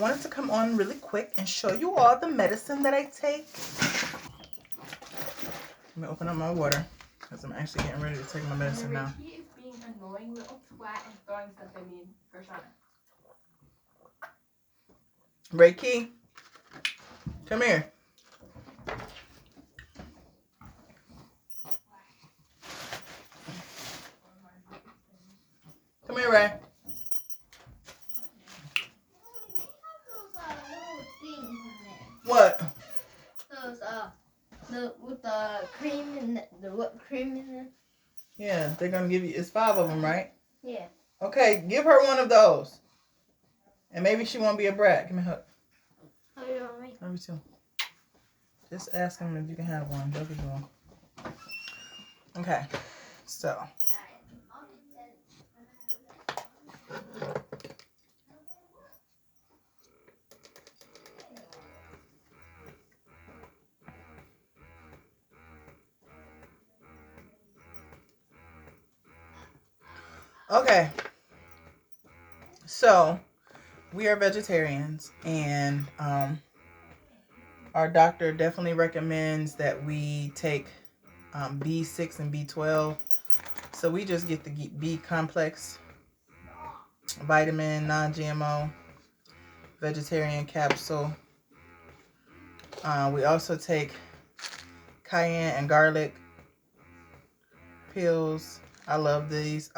I wanted to come on really quick and show you all the medicine that I take. Let me open up my water because I'm actually getting ready to take my medicine now. He is being annoying little twat and throwing stuff at me for Shauna. Reiki, come here. Come here, Ray. What? Those with the cream and the whipped cream in it. Yeah, they're gonna give you. It's 5 of them, right? Yeah. Okay, give her one of those, and maybe she won't be a brat. Give me a hug. Oh, you want me? Love you too. Just ask them if you can have one. They'll give you one. Okay, so. Okay, so we are vegetarians, and our doctor definitely recommends that we take B6 and B12. So we just get the B complex vitamin, non-GMO, vegetarian capsule. We also take cayenne and garlic pills. I love these.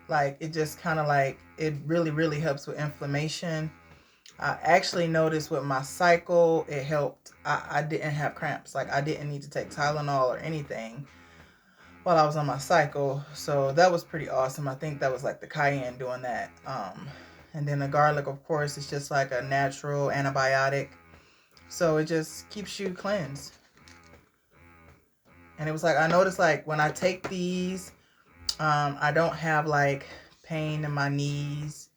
Like, it just kind of like, it really, really helps with inflammation. I actually noticed with my cycle, it helped. I didn't have cramps. Like, I didn't need to take Tylenol or anything while I was on my cycle. So that was pretty awesome. I think that was like the cayenne doing that. And then the garlic, of course, is just like a natural antibiotic. So it just keeps you cleansed. And it was like, I noticed like when I take these, I don't have like pain in my knees,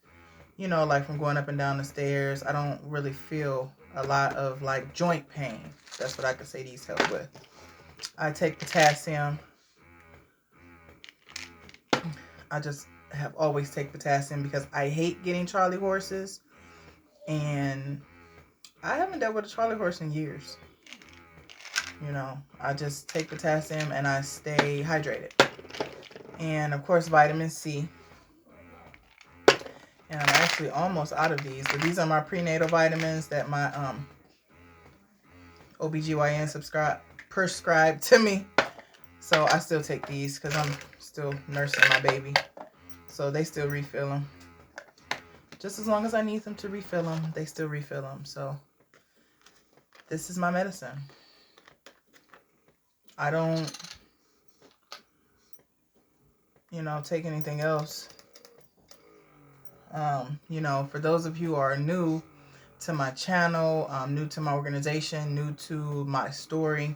you know, like from going up and down the stairs. I don't really feel a lot of like joint pain. That's what I could say these help with. I take potassium. I just have always take potassium because I hate getting Charlie horses. And I haven't dealt with a Charlie horse in years. You know, I just take potassium and I stay hydrated. And of course, vitamin C. And I'm actually almost out of these. But these are my prenatal vitamins that my OBGYN prescribed to me. So I still take these because I'm still nursing my baby. So they still refill them. Just as long as I need them to refill them, they still refill them. So this is my medicine. I don't, you know, take anything else. You know, for those of you who are new to my channel, new to my organization, new to my story,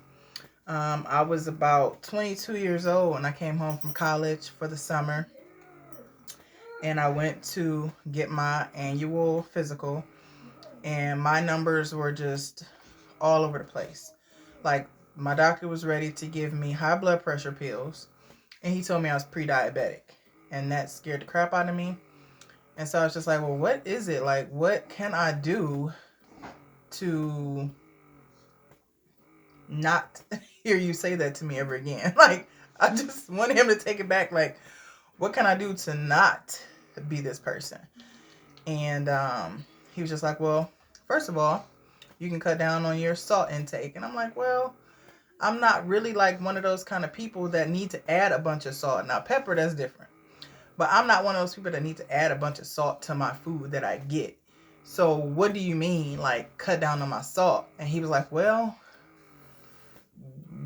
I was about 22 years old when I came home from college for the summer. And I went to get my annual physical. And my numbers were just all over the place. Like, my doctor was ready to give me high blood pressure pills. And he told me I was pre-diabetic. And that scared the crap out of me. And so I was just like, well, what is it? Like, what can I do to not hear you say that to me ever again? Like, I just wanted him to take it back. Like, what can I do to not be this person? And he was just like, well, first of all, you can cut down on your salt intake. And I'm like, well, I'm not really like one of those kind of people that need to add a bunch of salt. Now, pepper, that's different. But I'm not one of those people that need to add a bunch of salt to my food that I get. So what do you mean, like, cut down on my salt? And he was like, well,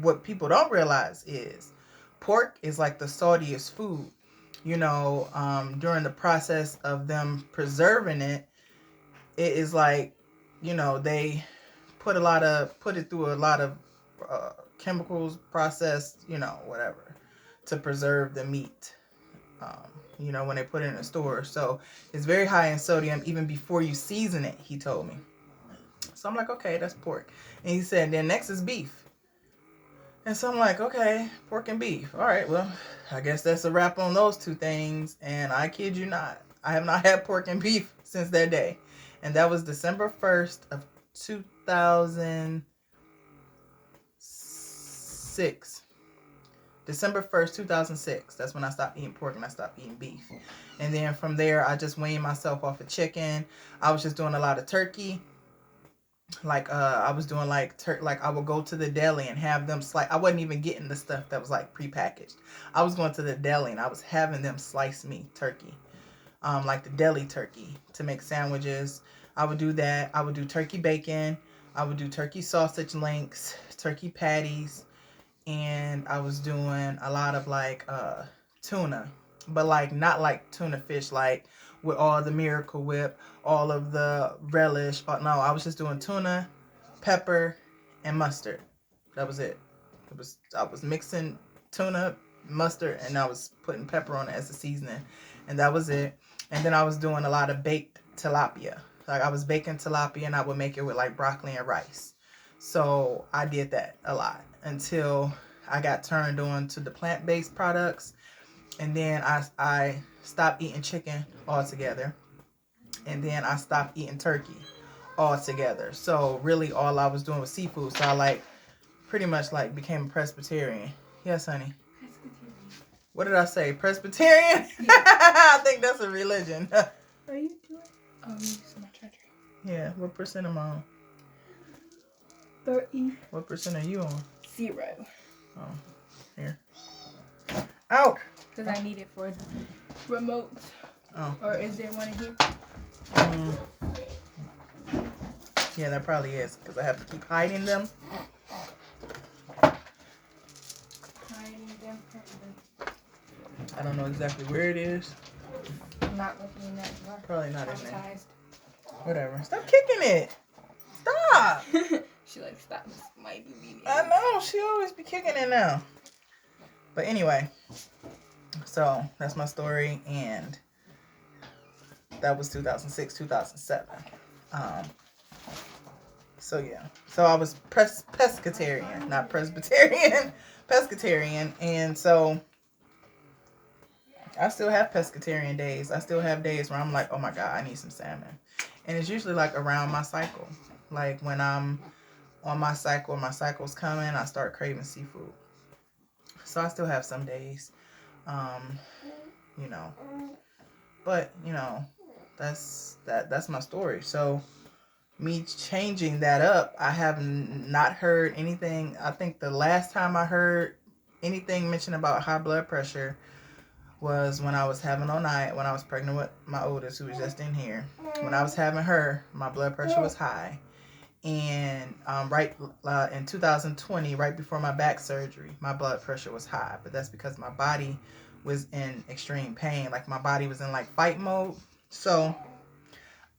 what people don't realize is pork is like the saltiest food. You know, during the process of them preserving it, it is like, you know, they put it through a lot of chemicals, processed, you know, whatever, to preserve the meat. You know, when they put it in a store. So it's very high in sodium even before you season it, he told me. So I'm like, okay, that's pork. And he said, then next is beef. And so I'm like, okay, pork and beef. All right, well, I guess that's a wrap on those two things. And I kid you not, I have not had pork and beef since that day. And that was December 1st of 2006. December 1st, 2006. That's when I stopped eating pork and I stopped eating beef. And then from there, I just weaned myself off of chicken. I was just doing a lot of turkey. Like I was doing like I would go to the deli and have them slice. I wasn't even getting the stuff that was like prepackaged. I was going to the deli and I was having them slice me turkey. Like the deli turkey to make sandwiches. I would do that. I would do turkey bacon. I would do turkey sausage links, turkey patties, and I was doing a lot of like tuna, but like not like tuna fish, like with all the Miracle Whip, all of the relish. But no, I was just doing tuna, pepper, and mustard. That was it. I was mixing tuna, mustard, and I was putting pepper on it as a seasoning, and that was it. And then I was doing a lot of baked tilapia. Like I was baking tilapia, and I would make it with like broccoli and rice. So I did that a lot until I got turned on to the plant-based products, and then I stopped eating chicken altogether, and then I stopped eating turkey altogether. So really, all I was doing was seafood. So I like pretty much like became a Presbyterian. Yes, honey. What did I say? Presbyterian? Yeah. I think that's a religion. What are you doing? Oh, you use my charger. Yeah. What percent am I on? 30. What percent are you on? 0. Oh, here. Out. Because I need it for remote. Oh. Or is there one in here? Yeah, that probably is because I have to keep hiding them. I don't know exactly where it is. I'm not looking in that drawer. Probably not in there. Whatever. Stop kicking it. Stop. She like, stop. This might be me. I know. She always be kicking it now. But anyway. So, that's my story. And that was 2006, 2007. So, yeah. So, I was pescatarian. Not Presbyterian. Pescatarian. And so I still have pescatarian days. I still have days where I'm like, oh my God, I need some salmon. And it's usually like around my cycle. Like when I'm on my cycle, my cycle's coming, I start craving seafood. So I still have some days, you know, but you know, that's my story. So me changing that up, I have not heard anything. I think the last time I heard anything mentioned about high blood pressure was when I was having Onai, when I was pregnant with my oldest, who was just in here. When I was having her, my blood pressure was high. And in 2020, right before my back surgery, my blood pressure was high. But that's because my body was in extreme pain. Like my body was in like fight mode. So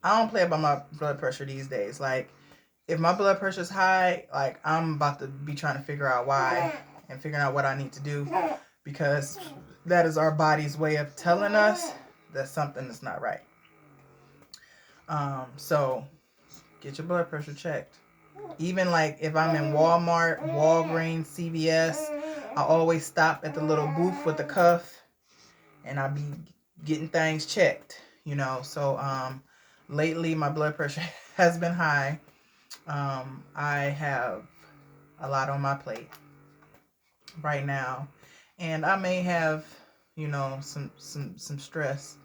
I don't play about my blood pressure these days. Like if my blood pressure is high, like I'm about to be trying to figure out why and figuring out what I need to do, because that is our body's way of telling us that something is not right. So get your blood pressure checked. Even like if I'm in Walmart, Walgreens, CVS, I always stop at the little booth with the cuff and I be getting things checked, you know. So lately my blood pressure has been high. I have a lot on my plate right now, and I may have, you know, some stress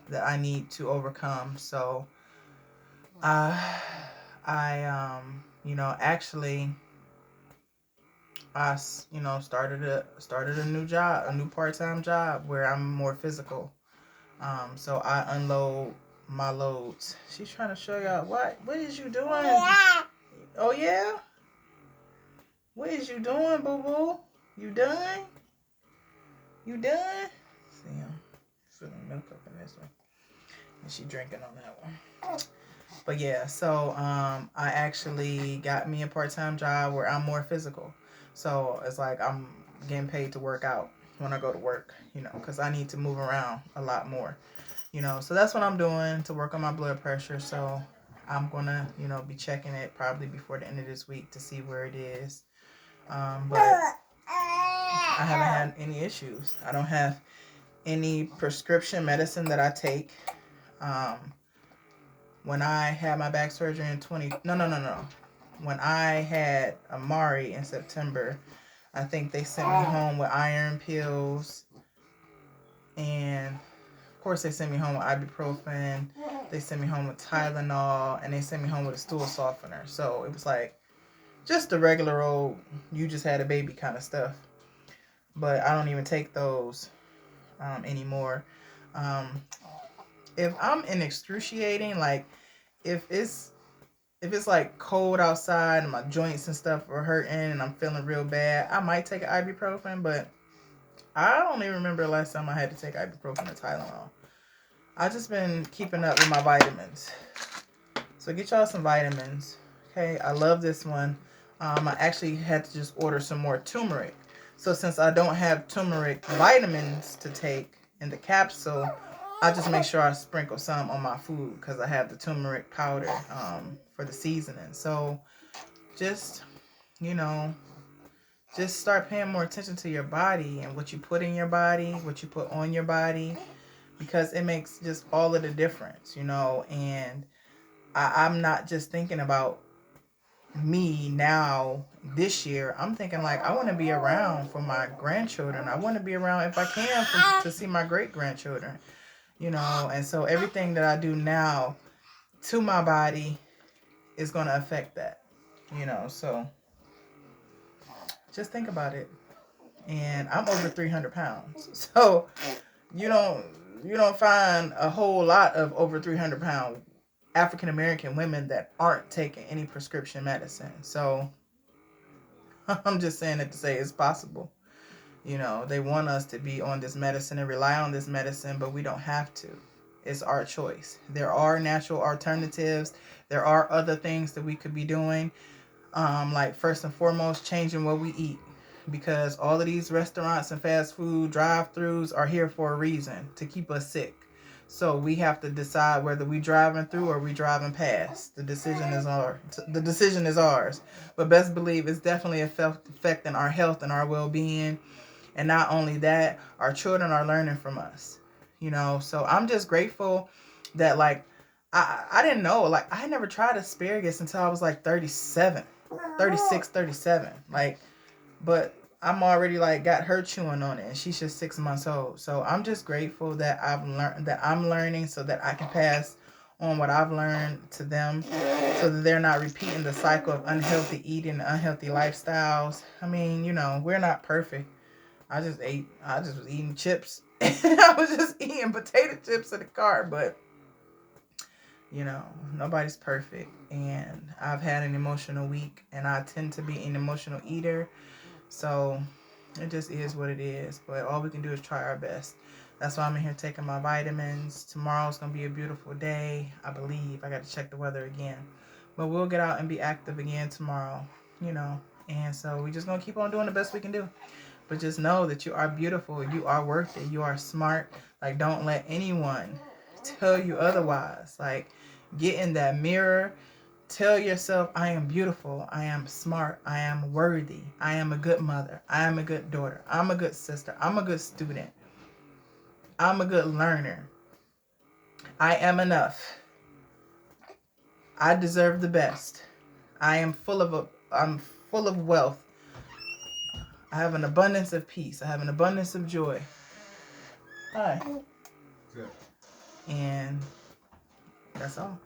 that I need to overcome. So you know, actually I, you know, started a new job, a new part-time job where I'm more physical. So I unload my loads. She's trying to show y'all what is you doing? Oh yeah? What is you doing, boo-boo? You done? You done? See, I'm filling milk up in this one. And she drinking on that one. But yeah, so I actually got me a part-time job where I'm more physical. So it's like I'm getting paid to work out when I go to work, you know, because I need to move around a lot more, you know. So that's what I'm doing to work on my blood pressure. So I'm going to, you know, be checking it probably before the end of this week to see where it is. But I haven't had any issues. I don't have any prescription medicine that I take. when I had my back surgery in 20, no. When I had Amari in September, I think they sent me home with iron pills, and of course they sent me home with ibuprofen. They sent me home with Tylenol, and they sent me home with a stool softener. So it was like just the regular old, you just had a baby kind of stuff. But I don't even take those anymore. Um, if I'm in excruciating, like if it's like cold outside and my joints and stuff are hurting and I'm feeling real bad, I might take an ibuprofen, but I don't even remember the last time I had to take ibuprofen or Tylenol. I just been keeping up with my vitamins. So get y'all some vitamins. Okay, I love this one. I actually had to just order some more turmeric. So since I don't have turmeric vitamins to take in the capsule, I just make sure I sprinkle some on my food because I have the turmeric powder for the seasoning. So just, you know, just start paying more attention to your body and what you put in your body, what you put on your body, because it makes just all of the difference, you know. And I'm not just thinking about me now this year. I'm thinking like I want to be around for my grandchildren. I want to be around if I can to see my great grandchildren, you know. And so everything that I do now to my body is going to affect that, you know. So just think about it. And I'm over 300 pounds, so you don't you don't find a whole lot of over 300-pound African American women that aren't taking any prescription medicine. So I'm just saying it to say it's possible. You know, they want us to be on this medicine and rely on this medicine, but we don't have to. It's our choice. There are natural alternatives. There are other things that we could be doing. Like first and foremost, changing what we eat. Because all of these restaurants and fast food drive-throughs are here for a reason, to keep us sick. So we have to decide whether we driving through or we driving past. The decision is ours. But best believe it's definitely affecting our health and our well-being. And not only that, our children are learning from us. You know, so I'm just grateful that like I didn't know, like I had never tried asparagus until I was like 37, 36, 37. Like, but I'm already like got her chewing on it and she's just 6 months old. So I'm just grateful that I'm learning so that I can pass on what I've learned to them so that they're not repeating the cycle of unhealthy eating, unhealthy lifestyles. I mean, you know, we're not perfect. I just was eating chips. I was just eating potato chips in the car, but you know, nobody's perfect. And I've had an emotional week and I tend to be an emotional eater. So it just is what it is. But all we can do is try our best. That's why I'm in here taking my vitamins. Tomorrow's going to be a beautiful day, I believe. I got to check the weather again. But we'll get out and be active again tomorrow, you know. And so we're just going to keep on doing the best we can do. But just know that you are beautiful. You are worth it. You are smart. Like, don't let anyone tell you otherwise. Like, get in that mirror. Tell yourself, I am beautiful. I am smart. I am worthy. I am a good mother. I am a good daughter. I'm a good sister. I'm a good student. I'm a good learner. I am enough. I deserve the best. I'm full of wealth. I have an abundance of peace. I have an abundance of joy. Hi. And that's all.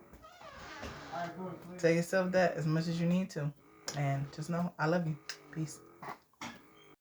Tell yourself that as much as you need to. And just know I love you. Peace.